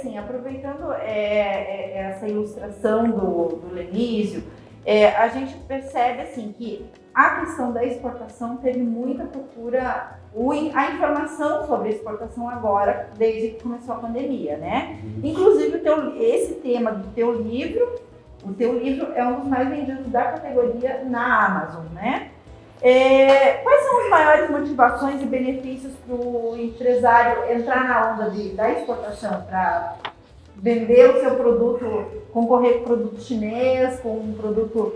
assim, aproveitando essa ilustração do Lenísio, a gente percebe assim, que a questão da exportação teve muita procura, a informação sobre a exportação agora, desde que começou a pandemia, né? Inclusive, esse tema do teu livro, o teu livro é um dos mais vendidos da categoria na Amazon, né? Quais são as maiores motivações e benefícios para o empresário entrar na onda da exportação, para vender o seu produto, concorrer com produto chinês, com um produto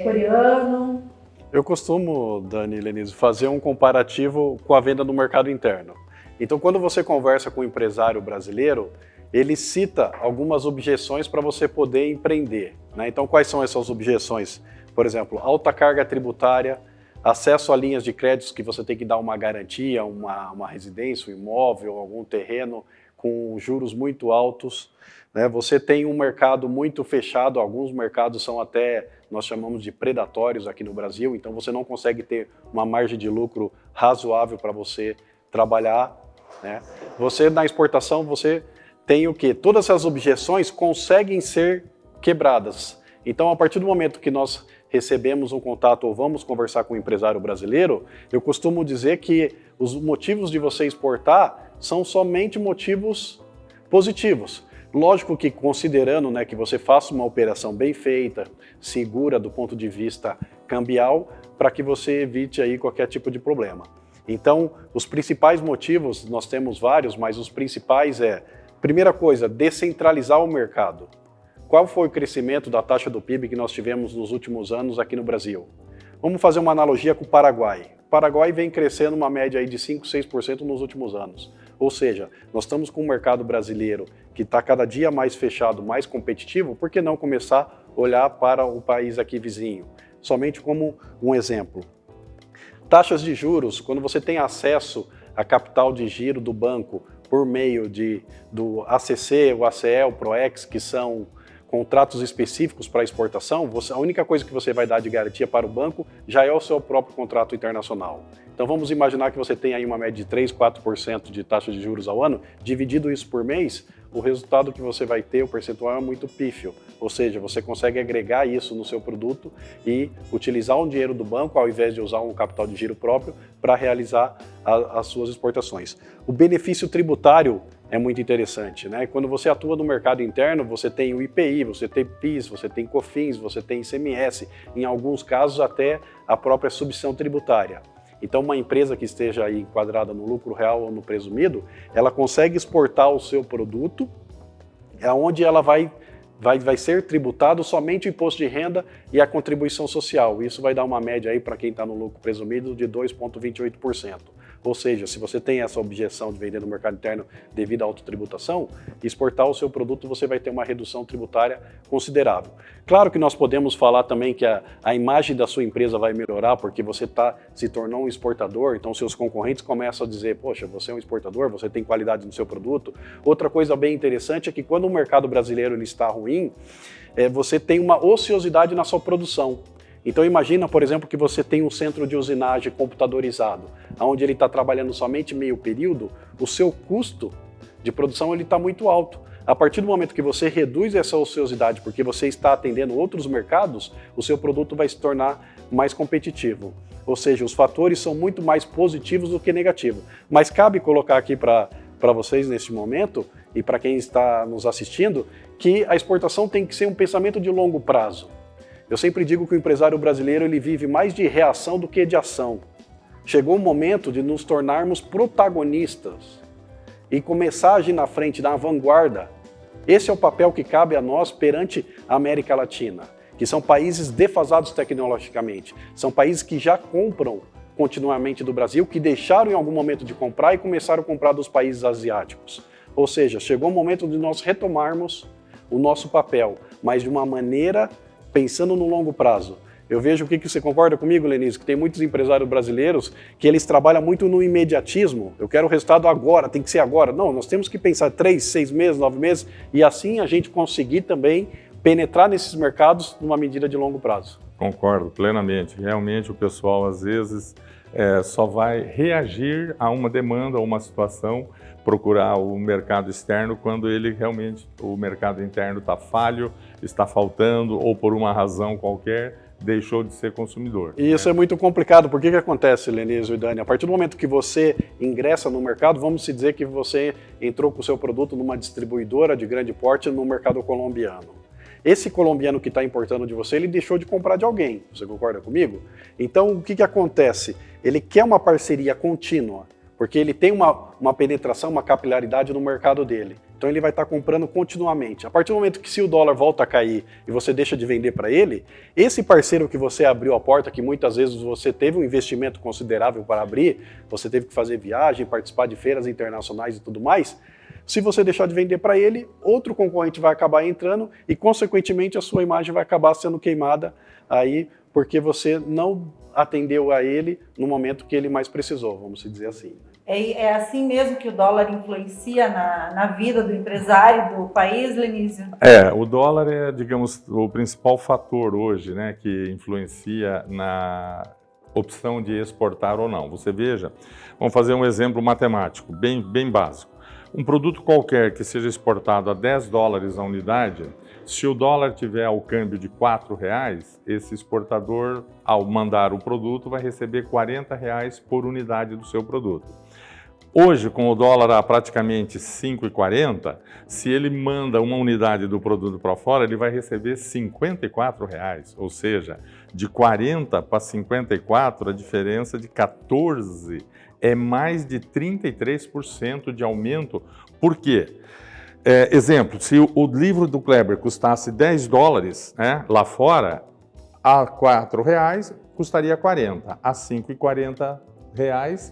coreano? Eu costumo, Dani e Lenise, fazer um comparativo com a venda no mercado interno. Então, quando você conversa com um empresário brasileiro, ele cita algumas objeções para você poder empreender, né? Então, quais são essas objeções? Por exemplo, alta carga tributária, acesso a linhas de créditos que você tem que dar uma garantia, uma residência, um imóvel, algum terreno com juros muito altos, né? Você tem um mercado muito fechado, alguns mercados são até, nós chamamos de predatórios aqui no Brasil, então você não consegue ter uma margem de lucro razoável para você trabalhar, né? Você, na exportação, você tem o quê? Todas essas objeções conseguem ser quebradas. Então, a partir do momento que nós recebemos um contato ou vamos conversar com um empresário brasileiro, eu costumo dizer que os motivos de você exportar são somente motivos positivos. Lógico que considerando, né, que você faça uma operação bem feita, segura do ponto de vista cambial, para que você evite aí qualquer tipo de problema. Então, os principais motivos, nós temos vários, mas os principais primeira coisa, descentralizar o mercado. Qual foi o crescimento da taxa do PIB que nós tivemos nos últimos anos aqui no Brasil? Vamos fazer uma analogia com o Paraguai. O Paraguai vem crescendo uma média aí de 5, 6% nos últimos anos. Ou seja, nós estamos com um mercado brasileiro que está cada dia mais fechado, mais competitivo, por que não começar a olhar para o país aqui vizinho? Somente como um exemplo. Taxas de juros, quando você tem acesso a capital de giro do banco por meio do ACC, o ACE, o PROEX, que são contratos específicos para exportação, a única coisa que você vai dar de garantia para o banco já é o seu próprio contrato internacional. Então vamos imaginar que você tem aí uma média de 3, 4% de taxa de juros ao ano, dividido isso por mês, o resultado que você vai ter, o percentual é muito pífio. Ou seja, você consegue agregar isso no seu produto e utilizar um dinheiro do banco ao invés de usar um capital de giro próprio para realizar as suas exportações. O benefício tributário é muito interessante, né? Quando você atua no mercado interno, você tem o IPI, você tem PIS, você tem COFINS, você tem ICMS, em alguns casos até a própria subvenção tributária. Então, uma empresa que esteja aí enquadrada no lucro real ou no presumido, ela consegue exportar o seu produto, onde ela vai ser tributado somente o imposto de renda e a contribuição social. Isso vai dar uma média aí para quem está no lucro presumido de 2,28%. Ou seja, se você tem essa objeção de vender no mercado interno devido à autotributação, exportar o seu produto você vai ter uma redução tributária considerável. Claro que nós podemos falar também que a imagem da sua empresa vai melhorar porque você se tornou um exportador, então seus concorrentes começam a dizer, poxa, você é um exportador, você tem qualidade no seu produto. Outra coisa bem interessante é que quando o mercado brasileiro ele está ruim, você tem uma ociosidade na sua produção. Então imagina, por exemplo, que você tem um centro de usinagem computadorizado, onde ele está trabalhando somente meio período, o seu custo de produção está muito alto. A partir do momento que você reduz essa ociosidade, porque você está atendendo outros mercados, o seu produto vai se tornar mais competitivo. Ou seja, os fatores são muito mais positivos do que negativos. Mas cabe colocar aqui para vocês neste momento, e para quem está nos assistindo, que a exportação tem que ser um pensamento de longo prazo. Eu sempre digo que o empresário brasileiro ele vive mais de reação do que de ação. Chegou o momento de nos tornarmos protagonistas e começar a agir na frente, na vanguarda. Esse é o papel que cabe a nós perante a América Latina, que são países defasados tecnologicamente, são países que já compram continuamente do Brasil, que deixaram em algum momento de comprar e começaram a comprar dos países asiáticos. Ou seja, chegou o momento de nós retomarmos o nosso papel, mas de uma maneira pensando no longo prazo. Eu vejo o que você concorda comigo, Lenise, que tem muitos empresários brasileiros que eles trabalham muito no imediatismo. Eu quero o resultado agora, tem que ser agora. Não, nós temos que pensar 3, 6 meses, 9 meses e assim a gente conseguir também penetrar nesses mercados numa medida de longo prazo. Concordo plenamente. Realmente o pessoal às vezes só vai reagir a uma demanda, a uma situação, procurar o mercado externo quando o mercado interno está falho, está faltando ou por uma razão qualquer deixou de ser consumidor. E isso é muito complicado. Por que acontece, Lenísio e Dani? A partir do momento que você ingressa no mercado, vamos se dizer que você entrou com o seu produto numa distribuidora de grande porte no mercado colombiano. Esse colombiano que está importando de você, ele deixou de comprar de alguém. Você concorda comigo? Então, o que acontece? Ele quer uma parceria contínua, porque ele tem uma penetração, uma capilaridade no mercado dele. Então ele vai estar comprando continuamente. A partir do momento que se o dólar volta a cair e você deixa de vender para ele, esse parceiro que você abriu a porta, que muitas vezes você teve um investimento considerável para abrir, você teve que fazer viagem, participar de feiras internacionais e tudo mais, se você deixar de vender para ele, outro concorrente vai acabar entrando e, consequentemente, a sua imagem vai acabar sendo queimada aí porque você não atendeu a ele no momento que ele mais precisou, vamos dizer assim. É assim mesmo que o dólar influencia na vida do empresário do país, Lenísio? O dólar é, digamos, o principal fator hoje, né, que influencia na opção de exportar ou não. Você veja, vamos fazer um exemplo matemático, bem básico. Um produto qualquer que seja exportado a 10 dólares a unidade, se o dólar tiver ao câmbio de R$4, esse exportador, ao mandar o produto, vai receber R$40 por unidade do seu produto. Hoje, com o dólar a praticamente 5,40, se ele manda uma unidade do produto para fora, ele vai receber R$54, ou seja, de 40 para 54, a diferença de 14 é mais de 33% de aumento. Por quê? Exemplo, se o livro do Kleber custasse 10 dólares, né, lá fora, a R$4 custaria 40, a 5,40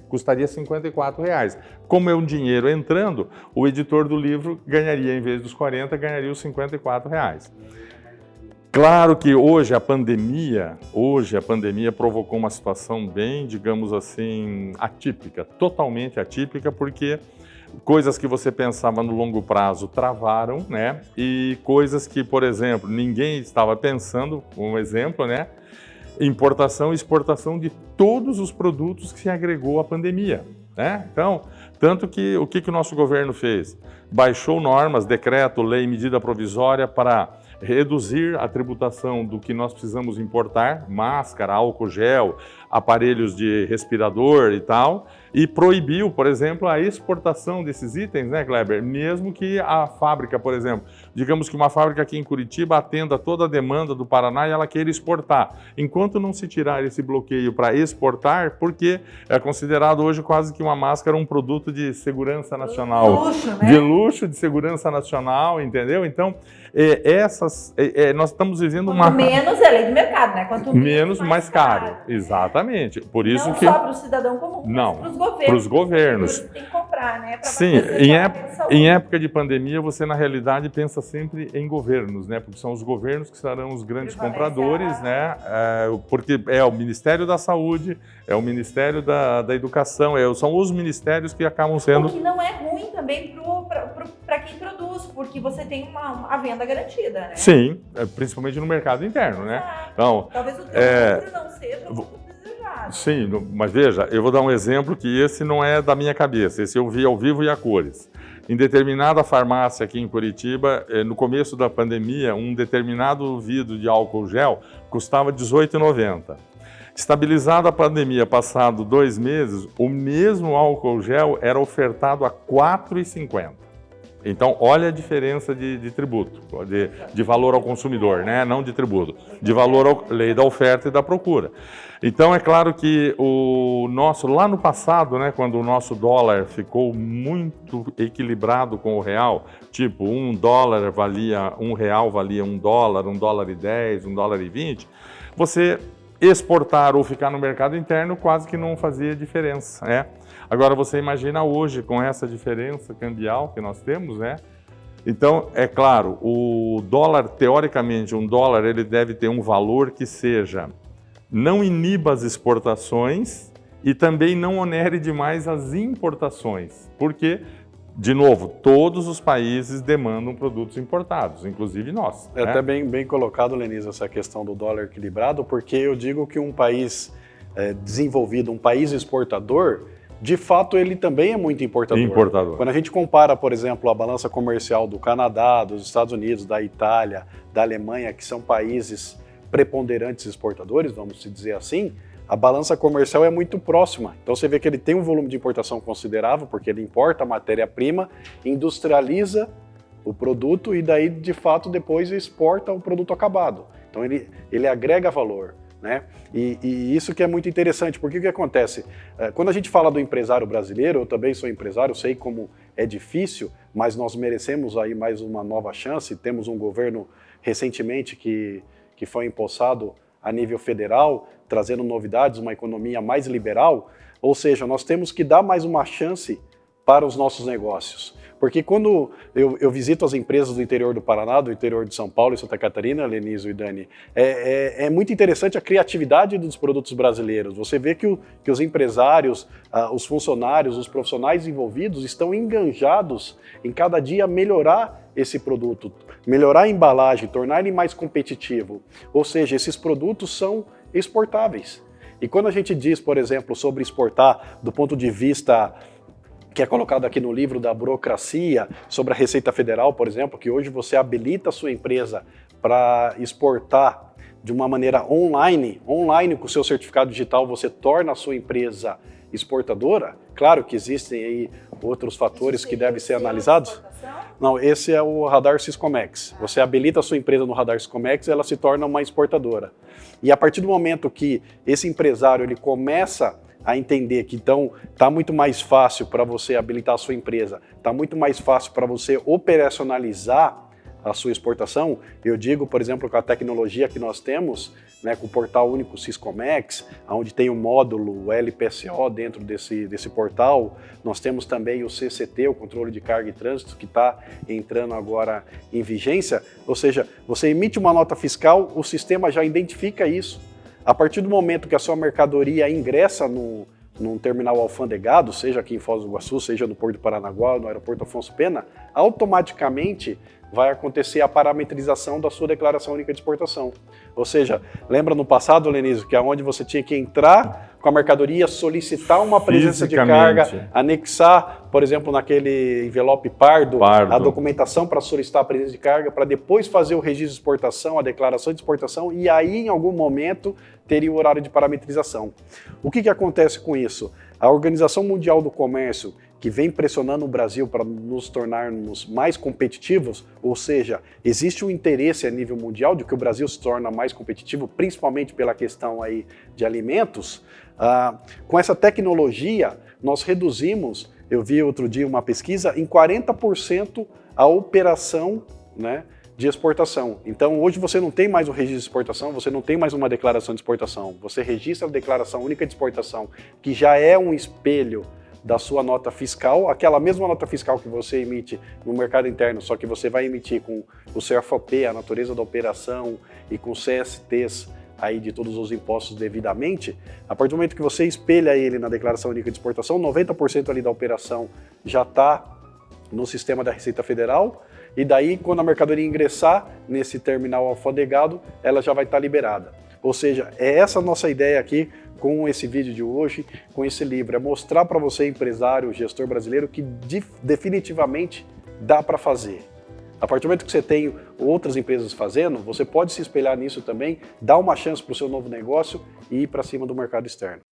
custaria R$54. Como é um dinheiro entrando, o editor do livro ganharia, em vez dos 40, ganharia os R$54. Claro que hoje a pandemia provocou uma situação bem, digamos assim, atípica, totalmente atípica, porque coisas que você pensava no longo prazo travaram, né? E coisas que, por exemplo, ninguém estava pensando, um exemplo, né? Importação e exportação de todos os produtos que se agregou à pandemia, né? Então, tanto que o que o nosso governo fez? Baixou normas, decreto, lei, medida provisória para reduzir a tributação do que nós precisamos importar, máscara, álcool gel, aparelhos de respirador e tal, e proibiu, por exemplo, a exportação desses itens, né, Kleber? Mesmo que a fábrica, por exemplo, digamos que uma fábrica aqui em Curitiba atenda toda a demanda do Paraná e ela queira exportar. Enquanto não se tirar esse bloqueio para exportar, porque é considerado hoje quase que uma máscara um produto de segurança nacional. De luxo, né? De luxo, de segurança nacional, entendeu? Então, nós estamos vivendo Quanto menos é lei do mercado, né? Quanto menos, mais caro. Exatamente. Por isso não que... só para o cidadão comum, não, mas para os governos. Para os governos. Tem que comprar, né? Sim, em época de pandemia, você na realidade pensa sempre em governos, né? Porque são os governos que serão os grandes compradores, né? Porque é o Ministério da Saúde, é o Ministério da Educação, são os ministérios que acabam sendo... O que não é ruim também para quem produz, porque você tem a venda garantida, né? Sim, principalmente no mercado interno, né? Então, talvez o teu lucro não seja muito desejado. Sim, mas veja, eu vou dar um exemplo que esse não é da minha cabeça, esse eu vi ao vivo e a cores. Em determinada farmácia aqui em Curitiba, no começo da pandemia, um determinado vidro de álcool gel custava R$18,90. Estabilizada a pandemia, passado 2 meses, o mesmo álcool gel era ofertado a R$4,50. Então, olha a diferença de tributo, de valor ao consumidor, né? Não de tributo, de valor à lei da oferta e da procura. Então, é claro que lá no passado, né, quando o nosso dólar ficou muito equilibrado com o real, tipo R$1 valia R$1 valia $1, $1,10, $1,20, você exportar ou ficar no mercado interno quase que não fazia diferença, né? Agora você imagina hoje com essa diferença cambial que nós temos, né? Então, é claro, o dólar, teoricamente, um dólar ele deve ter um valor que seja, não iniba as exportações e também não onere demais as importações, porque de novo, todos os países demandam produtos importados, inclusive nós. É até bem colocado, Leniz, essa questão do dólar equilibrado, porque eu digo que um país desenvolvido, um país exportador, de fato ele também é muito importador. Quando a gente compara, por exemplo, a balança comercial do Canadá, dos Estados Unidos, da Itália, da Alemanha, que são países preponderantes exportadores, vamos dizer assim, a balança comercial é muito próxima. Então você vê que ele tem um volume de importação considerável, porque ele importa a matéria-prima, industrializa o produto e daí, de fato, depois exporta o produto acabado. Então ele agrega valor, né? E isso que é muito interessante, porque o que acontece? Quando a gente fala do empresário brasileiro, eu também sou empresário, sei como é difícil, mas nós merecemos aí mais uma nova chance. Temos um governo recentemente que foi empossado a nível federal, trazendo novidades, uma economia mais liberal, ou seja, nós temos que dar mais uma chance para os nossos negócios. Porque quando eu visito as empresas do interior do Paraná, do interior de São Paulo e Santa Catarina, Lenísio e Dani, é muito interessante a criatividade dos produtos brasileiros. Você vê que os empresários, os funcionários, os profissionais envolvidos estão enganjados em cada dia melhorar esse produto, melhorar a embalagem, tornar ele mais competitivo. Ou seja, esses produtos são exportáveis. E quando a gente diz, por exemplo, sobre exportar do ponto de vista que é colocado aqui no livro da burocracia, sobre a Receita Federal, por exemplo, que hoje você habilita a sua empresa para exportar de uma maneira online com o seu certificado digital você torna a sua empresa exportadora. Claro que existem aí outros fatores que devem ser analisados. Não, esse é o Radar Siscomex. Você habilita a sua empresa no Radar Siscomex, ela se torna uma exportadora. E a partir do momento que esse empresário ele começa a entender que então está muito mais fácil para você habilitar a sua empresa, está muito mais fácil para você operacionalizar a sua exportação, eu digo, por exemplo, com a tecnologia que nós temos, né, com o portal único Siscomex, onde tem o módulo LPSO dentro desse portal, nós temos também o CCT, o Controle de Carga e Trânsito, que está entrando agora em vigência, ou seja, você emite uma nota fiscal, o sistema já identifica isso. A partir do momento que a sua mercadoria ingressa num terminal alfandegado, seja aqui em Foz do Iguaçu, seja no Porto de Paranaguá, no aeroporto Afonso Pena, automaticamente vai acontecer a parametrização da sua declaração única de exportação. Ou seja, lembra no passado, Lenísio, que é onde você tinha que entrar com a mercadoria, solicitar uma presença de carga, anexar, por exemplo, naquele envelope pardo. A documentação para solicitar a presença de carga, para depois fazer o registro de exportação, a declaração de exportação, e aí, em algum momento, teria o horário de parametrização. O que acontece com isso? A Organização Mundial do Comércio, que vem pressionando o Brasil para nos tornarmos mais competitivos, ou seja, existe um interesse a nível mundial de que o Brasil se torne mais competitivo, principalmente pela questão aí de alimentos. Com essa tecnologia, nós reduzimos, eu vi outro dia uma pesquisa, em 40% a operação, né, de exportação. Então, hoje você não tem mais um registro de exportação, você não tem mais uma declaração de exportação, você registra a declaração única de exportação, que já é um espelho da sua nota fiscal, aquela mesma nota fiscal que você emite no mercado interno, só que você vai emitir com o CFOP, a natureza da operação, e com CSTs aí de todos os impostos devidamente. A partir do momento que você espelha ele na declaração única de exportação, 90% ali da operação já está no sistema da Receita Federal, e daí quando a mercadoria ingressar nesse terminal alfandegado, ela já vai estar liberada. Ou seja, é essa a nossa ideia aqui com esse vídeo de hoje, com esse livro, é mostrar para você, empresário, gestor brasileiro, que definitivamente dá para fazer. A partir do momento que você tem outras empresas fazendo, você pode se espelhar nisso também, dar uma chance para o seu novo negócio e ir para cima do mercado externo.